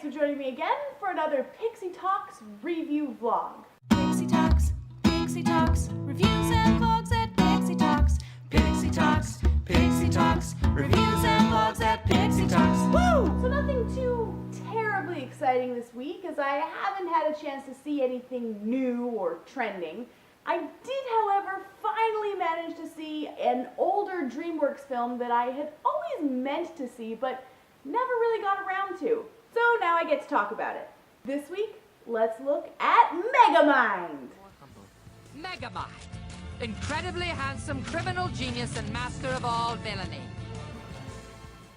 for joining me again for another Pixie Talks review vlog. Pixie Talks, reviews and vlogs at Pixie Talks. Pixie Talks, reviews and vlogs at Pixie Talks. Woo! So nothing too terribly exciting this week, as I haven't had a chance to see anything new or trending. I did, however, finally manage to see an older DreamWorks film that I had always meant to see, but never really got around to. So now I get to talk about it. This week, let's look at Megamind. Megamind, incredibly handsome criminal genius and master of all villainy.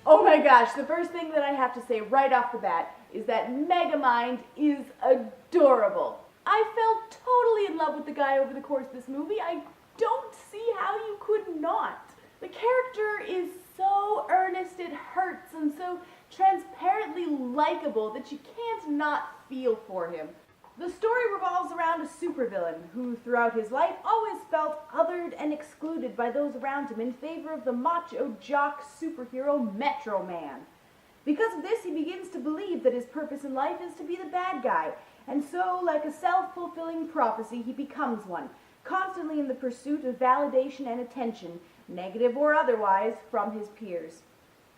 Oh my gosh, the first thing that I have to say right off the bat is that Megamind is adorable. I fell totally in love with the guy over the course of this movie. I don't see how you could not. The character is so earnest it hurts and so transparently likable that you can't not feel for him. The story revolves around a supervillain who, throughout his life, always felt othered and excluded by those around him in favor of the macho jock superhero Metro Man. Because of this, he begins to believe that his purpose in life is to be the bad guy, and so, like a self-fulfilling prophecy, he becomes one, constantly in the pursuit of validation and attention, negative or otherwise, from his peers.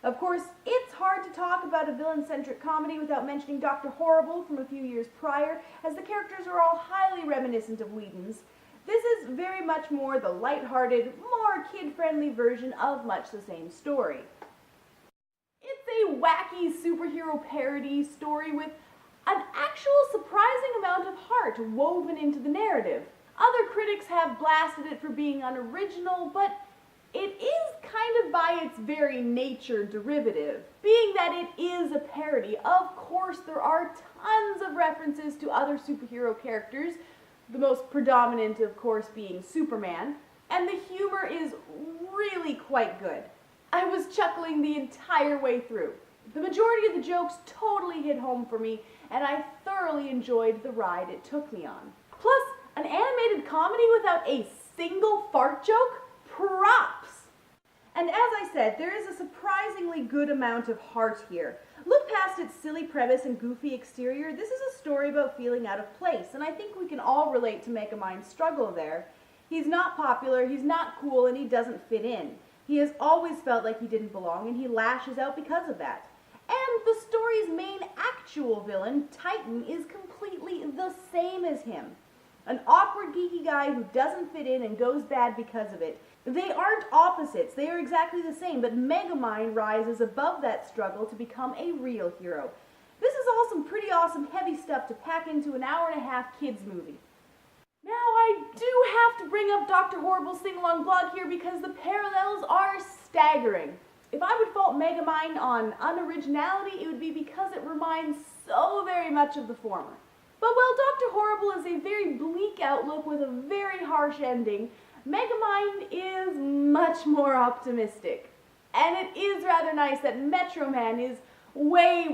Of course, it's hard to talk about a villain-centric comedy without mentioning Dr. Horrible from a few years prior, as the characters are all highly reminiscent of Whedon's. This is very much more the lighthearted, more kid-friendly version of much the same story. It's a wacky superhero parody story with an actual surprising amount of heart woven into the narrative. Other critics have blasted it for being unoriginal, but it is kind of by its very nature derivative. Being that it is a parody, of course there are tons of references to other superhero characters, the most predominant of course being Superman, and the humor is really quite good. I was chuckling the entire way through. The majority of the jokes totally hit home for me, and I thoroughly enjoyed the ride it took me on. Plus, an animated comedy without a single fart joke? Props! And as I said, there is a surprisingly good amount of heart here. Look past its silly premise and goofy exterior, this is a story about feeling out of place, and I think we can all relate to Megamind's struggle there. He's not popular, he's not cool, and he doesn't fit in. He has always felt like he didn't belong, and he lashes out because of that. And the story's main actual villain, Titan, is completely the same as him. An awkward, geeky guy who doesn't fit in and goes bad because of it. They aren't opposites, they are exactly the same, but Megamind rises above that struggle to become a real hero. This is all some pretty awesome heavy stuff to pack into an hour-and-a-half kids movie. Now I do have to bring up Dr. Horrible's sing-along blog here because the parallels are staggering. If I would fault Megamind on unoriginality, it would be because it reminds so very much of the former. But while Dr. Horrible is a very bleak outlook with a very harsh ending, Megamind is much more optimistic. And it is rather nice that Metro Man is way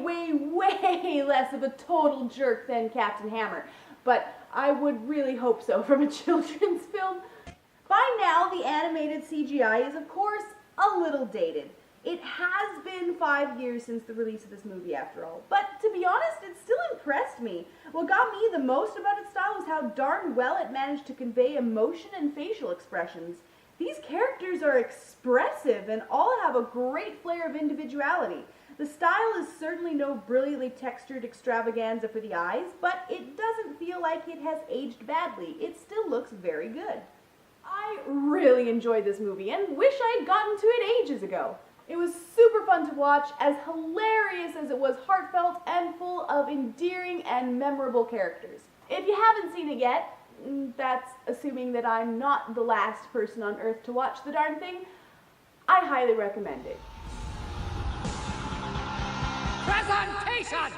less of a total jerk than Captain Hammer. But I would really hope so from a children's film. By now, the animated CGI is, of course, a little dated. It has been 5 years since the release of this movie, after all. But to be honest, it still impressed me. What got me the most about its style was how darn well it managed to convey emotion and facial expressions. These characters are expressive and all have a great flair of individuality. The style is certainly no brilliantly textured extravaganza for the eyes, but it doesn't feel like it has aged badly. It still looks very good. I really enjoyed this movie and wish I'd gotten to it ages ago. It was super fun to watch, as hilarious as it was heartfelt and full of endearing and memorable characters. If you haven't seen it yet, that's assuming that I'm not the last person on earth to watch the darn thing, I highly recommend it. Presentation!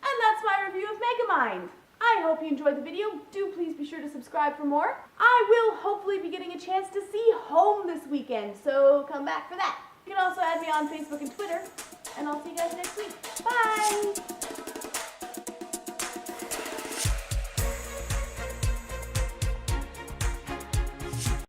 And that's my review of Megamind. I hope you enjoyed the video. Do please be sure to subscribe for more. I will hopefully be getting a chance to see Home this weekend, so come back for that. You can also add me on Facebook and Twitter, and I'll see you guys next week. Bye!